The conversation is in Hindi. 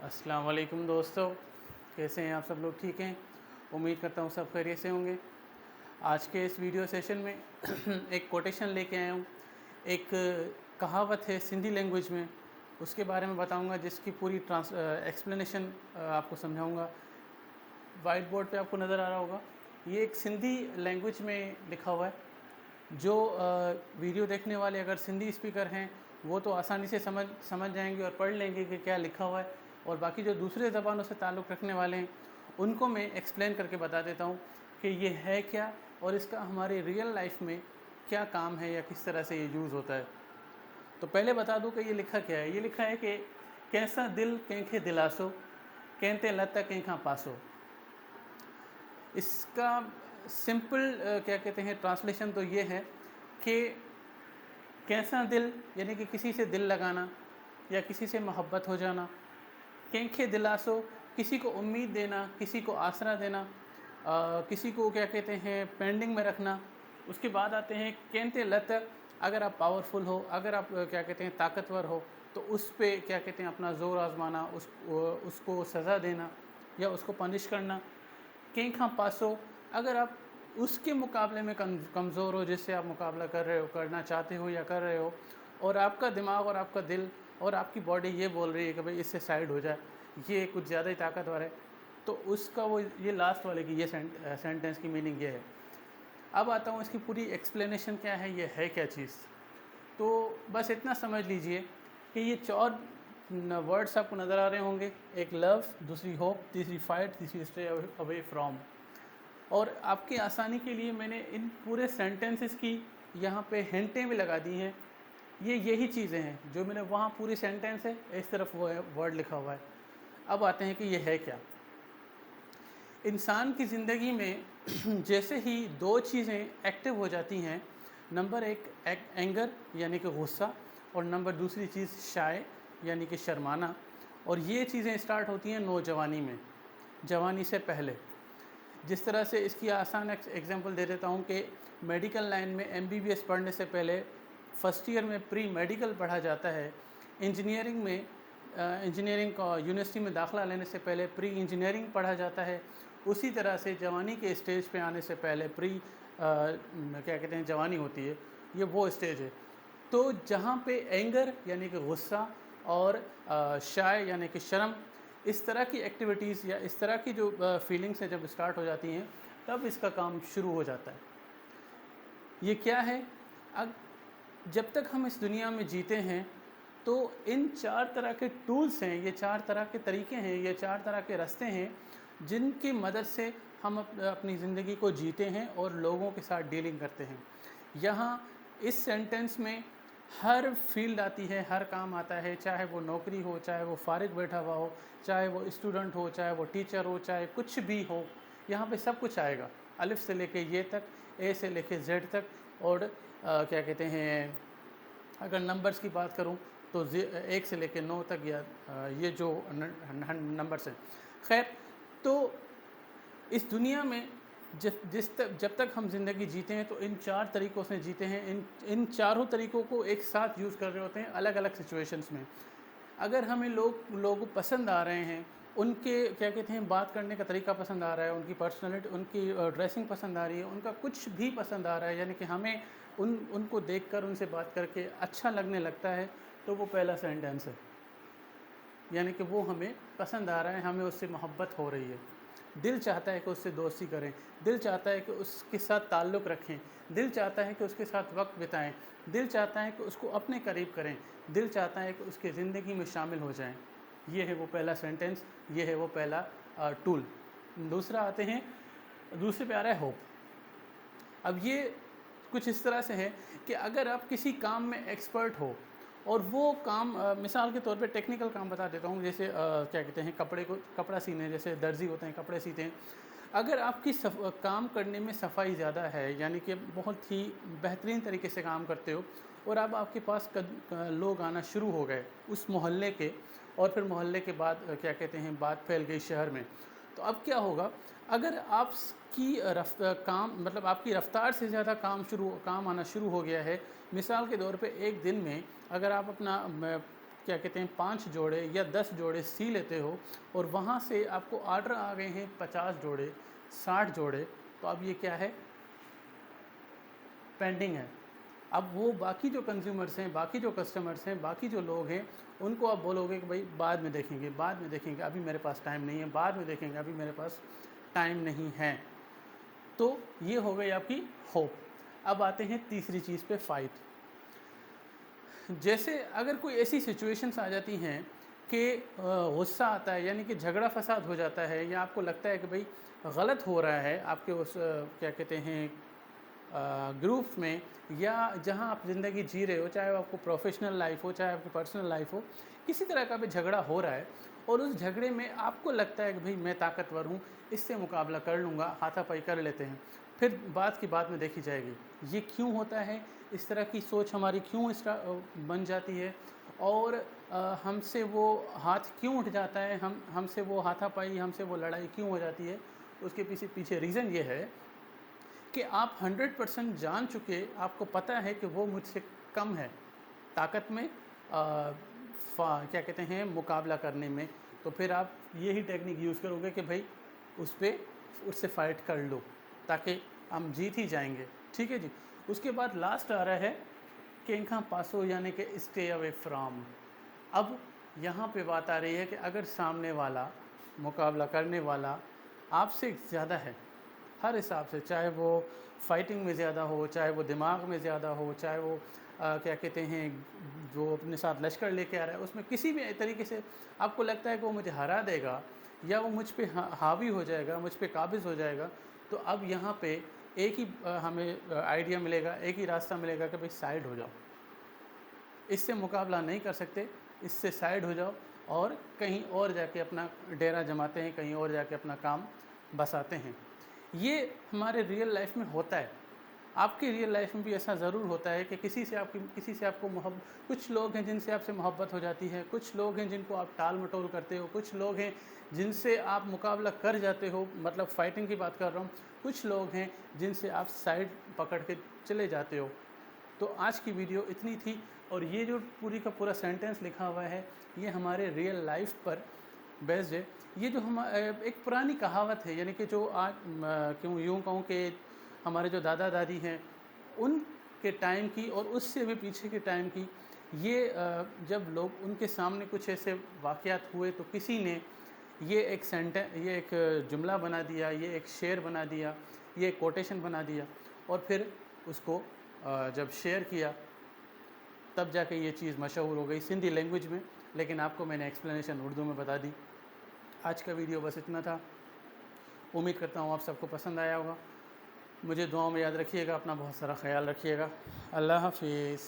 अस्सलाम वालेकुम दोस्तों, कैसे हैं आप सब लोग? ठीक हैं? उम्मीद करता हूँ सब खैरियत से होंगे। आज के इस वीडियो सेशन में एक कोटेशन लेके आया हूँ। एक कहावत है सिंधी लैंग्वेज में, उसके बारे में बताऊँगा, जिसकी पूरी एक्सप्लेनेशन आपको समझाऊँगा। वाइट बोर्ड पे आपको नज़र आ रहा होगा, ये एक सिंधी लैंग्वेज में लिखा हुआ है। जो वीडियो देखने वाले अगर सिंधी स्पीकर हैं वो तो आसानी से समझ जाएंगे और पढ़ लेंगे कि क्या लिखा हुआ है, और बाकी जो दूसरे ज़बानों से ताल्लुक़ रखने वाले हैं उनको मैं एक्सप्लेन करके बता देता हूँ कि ये है क्या और इसका हमारे रियल लाइफ में क्या काम है या किस तरह से ये यूज़ होता है। तो पहले बता दूँ कि ये लिखा क्या है। ये लिखा है कि कैसा दिल कंखे दिलासो, कहते लत कंखा पासो। इसका सिंपल क्या कहते हैं ट्रांसलेशन तो ये है कि कैसा दिल यानी कि किसी से दिल लगाना या किसी से मोहब्बत हो जाना, केंखे दिलासो किसी को उम्मीद देना, किसी को आसरा देना, किसी को क्या कहते हैं पेंडिंग में रखना। उसके बाद आते हैं केंते लत, अगर आप पावरफुल हो, अगर आप क्या कहते हैं ताकतवर हो तो उस पे क्या कहते हैं अपना ज़ोर आजमाना, उसको सज़ा देना या उसको पनिश करना। केंखा पासो, अगर आप उसके मुकाबले में कमज़ोर हो जिससे आप मुकाबला कर रहे हो, करना चाहते हो या कर रहे हो, और आपका दिमाग और आपका दिल और आपकी बॉडी ये बोल रही है कि भाई इससे साइड हो जाए, ये कुछ ज़्यादा ही ताकतवर है, तो उसका वो ये लास्ट वाले की ये सेंटेंस की मीनिंग ये है। अब आता हूँ इसकी पूरी एक्सप्लेनेशन क्या है, ये है क्या चीज़। तो बस इतना समझ लीजिए कि ये 4 वर्ड्स आपको नज़र आ रहे होंगे। एक लव, दूसरी होप, तीसरी फाइट, तीसरी स्टे अवे फ्रॉम। और आपकी आसानी के लिए मैंने इन पूरे सेंटेंसेस की यहाँ पे हिंटें भी लगा दी हैं। ये यही चीज़ें हैं जो मैंने वहाँ पूरी सेंटेंस है, इस तरफ वो है वर्ड लिखा हुआ है। अब आते हैं कि ये है क्या। इंसान की ज़िंदगी में जैसे ही 2 चीज़ें एक्टिव हो जाती हैं, नंबर 1 एंगर यानी कि गुस्सा, और नंबर दूसरी चीज़ शाय यानी कि शर्माना। और ये चीज़ें स्टार्ट होती हैं नौजवानी में, जवानी से पहले। जिस तरह से इसकी आसान एग्जांपल दे देता हूँ कि मेडिकल लाइन में एमबीबीएस पढ़ने से पहले फर्स्ट ईयर में प्री मेडिकल पढ़ा जाता है। इंजीनियरिंग में इंजीनियरिंग का यूनिवर्सिटी में दाखिला लेने से पहले प्री इंजीनियरिंग पढ़ा जाता है। उसी तरह से जवानी के स्टेज पे आने से पहले प्री क्या कहते हैं जवानी होती है, ये वो स्टेज है। तो जहाँ पे एंगर यानी कि गुस्सा और शाय यानी कि शर्म, इस तरह की एक्टिविटीज़ या इस तरह की जो फीलिंग्स हैं जब स्टार्ट हो जाती हैं, तब इसका काम शुरू हो जाता है। ये क्या है? अब जब तक हम इस दुनिया में जीते हैं तो इन 4 तरह के टूल्स हैं, ये 4 तरह के तरीके हैं, ये 4 तरह के रास्ते हैं जिनकी मदद से हम अपनी ज़िंदगी को जीते हैं और लोगों के साथ डीलिंग करते हैं। यहाँ इस सेंटेंस में हर फील्ड आती है, हर काम आता है, चाहे वो नौकरी हो, चाहे वो फारिग बैठा हुआ हो, चाहे वो स्टूडेंट हो, चाहे वो टीचर हो, चाहे कुछ भी हो, यहाँ पे सब कुछ आएगा। अलिफ से लेके ये तक, ए से लेके जेड तक। और क्या कहते हैं अगर नंबर्स की बात करूँ तो 1 से लेके 9 तक, या ये जो नंबर्स हैं। खैर, तो इस दुनिया में जब तक हम ज़िंदगी जीते हैं तो इन 4 तरीक़ों से जीते हैं। इन चारों तरीक़ों को एक साथ यूज़ कर रहे होते हैं अलग अलग सिचुएशंस में। अगर हमें लोग पसंद आ रहे हैं, उनके क्या कहते हैं बात करने का तरीका पसंद आ रहा है, उनकी पर्सनैलिटी, उनकी ड्रेसिंग पसंद आ रही है, उनका कुछ भी पसंद आ रहा है, यानी कि हमें उनको देखकर उनसे बात करके अच्छा लगने लगता है, तो वो पहला सेंटेंस है। यानी कि वो हमें पसंद आ रहा है, हमें उससे मोहब्बत हो रही है। दिल चाहता है कि उससे दोस्ती करें, दिल चाहता है कि उसके साथ ताल्लुक़ रखें, दिल चाहता है कि उसके साथ वक्त बिताएं, दिल चाहता है कि उसको अपने करीब करें, दिल चाहता है कि उसकी ज़िंदगी में शामिल हो जाएं। ये है वो पहला सेंटेंस, ये है वो पहला टूल। दूसरा आते हैं, दूसरे पे आ रहा है होप। अब ये कुछ इस तरह से है कि अगर आप किसी काम में एक्सपर्ट हो और वो काम मिसाल के तौर पे टेक्निकल काम बता देता हूँ, जैसे क्या कहते हैं कपड़ा सीने, जैसे दर्जी होते हैं कपड़े सीते हैं। अगर आपकी काम करने में सफाई ज़्यादा है, यानी कि बहुत ही बेहतरीन तरीके से काम करते हो, और अब आपके पास लोग आना शुरू हो गए उस मोहल्ले के, और फिर मोहल्ले के बाद क्या कहते हैं बात फैल गई शहर में, तो अब क्या होगा? अगर आपकी काम मतलब आपकी रफ़्तार से ज़्यादा काम आना शुरू हो गया है, मिसाल के तौर पे एक दिन में अगर आप अपना क्या कहते हैं 5 जोड़े या 10 जोड़े सी लेते हो और वहाँ से आपको ऑर्डर आ गए हैं 50 जोड़े, 60 जोड़े, तो अब ये क्या है, पेंडिंग है। अब वो बाकी जो कंज्यूमर्स हैं, बाकी जो कस्टमर्स हैं, बाकी जो लोग हैं, उनको आप बोलोगे कि भाई बाद में देखेंगे, बाद में देखेंगे, अभी मेरे पास टाइम नहीं है, बाद में देखेंगे, अभी मेरे पास टाइम नहीं है। तो ये हो गई आपकी होप। अब आते हैं तीसरी चीज़ पे, फ़ाइट। जैसे अगर कोई ऐसी सिचुएशंस आ जाती हैं कि गुस्सा आता है, यानी कि झगड़ा फसाद हो जाता है, या आपको लगता है कि भाई गलत हो रहा है आपके उस क्या कहते हैं ग्रुप में, या जहां आप ज़िंदगी जी रहे हो, चाहे वो आपको प्रोफेशनल लाइफ हो, चाहे आपकी पर्सनल लाइफ हो, किसी तरह का भी झगड़ा हो रहा है और उस झगड़े में आपको लगता है कि भाई मैं ताकतवर हूँ, इससे मुकाबला कर लूँगा, हाथापाई कर लेते हैं, फिर बात की बात में देखी जाएगी। ये क्यों होता है, इस तरह की सोच हमारी क्यों बन जाती है, और हमसे वो हाथ क्यों उठ जाता है, हमसे वो हाथापाई, हमसे वो लड़ाई क्यों हो जाती है, उसके पीछे रीज़न ये है कि आप 100% जान चुके, आपको पता है कि वो मुझसे कम है ताकत में, क्या कहते हैं मुकाबला करने में, तो फिर आप यही टेक्निक यूज़ करोगे कि भाई उससे फ़ाइट कर लो, ताकि हम जीत ही जाएंगे। ठीक है जी। उसके बाद लास्ट आ रहा है केंखा पासो, यानी कि स्टे अवे फ्रॉम। अब यहाँ पे बात आ रही है कि अगर सामने वाला, मुकाबला करने वाला आपसे ज़्यादा है हर हिसाब से, चाहे वो फाइटिंग में ज़्यादा हो, चाहे वो दिमाग में ज़्यादा हो, चाहे वो क्या कहते हैं जो अपने साथ लश्कर लेके आ रहा है, उसमें किसी भी तरीके से आपको लगता है कि वो मुझे हरा देगा या वो मुझ पे हावी हो जाएगा, मुझ पे काबिज़ हो जाएगा, तो अब यहाँ पे एक ही हमें आइडिया मिलेगा, एक ही रास्ता मिलेगा कि भाई साइड हो जाओ, इससे मुकाबला नहीं कर सकते, इससे साइड हो जाओ और कहीं और जाके अपना डेरा जमाते हैं, कहीं और जाके अपना काम बसाते हैं। ये हमारे रियल लाइफ में होता है, आपकी रियल लाइफ में भी ऐसा ज़रूर होता है कि किसी से आपको कुछ लोग हैं जिनसे आपसे मोहब्बत हो जाती है, कुछ लोग हैं जिनको आप टाल मटोल करते हो, कुछ लोग हैं जिनसे आप मुकाबला कर जाते हो, मतलब फ़ाइटिंग की बात कर रहा हूँ, कुछ लोग हैं जिनसे आप साइड पकड़ के चले जाते हो। तो आज की वीडियो इतनी थी, और ये जो पूरी का पूरा सेंटेंस लिखा हुआ है ये हमारे रियल लाइफ पर बेस्ड है। ये जो हम एक पुरानी कहावत है, यानी कि जो आज क्यों यूँ कहूँ कि हमारे जो दादा दादी हैं उनके टाइम की और उससे भी पीछे के टाइम की, ये जब लोग उनके सामने कुछ ऐसे वाक़यात हुए तो किसी ने ये एक जुमला बना दिया, ये एक शेर बना दिया, ये एक कोटेशन बना दिया, और फिर उसको जब शेयर किया तब जाके ये चीज़ मशहूर हो गई सिंधी लैंग्वेज में, लेकिन आपको मैंने एक्सप्लेनेशन उर्दू में बता दी। आज का वीडियो बस इतना था, उम्मीद करता हूँ आप सबको पसंद आया होगा। मुझे दुआओं में याद रखिएगा, अपना बहुत सारा ख्याल रखिएगा। अल्लाह हाफिज़।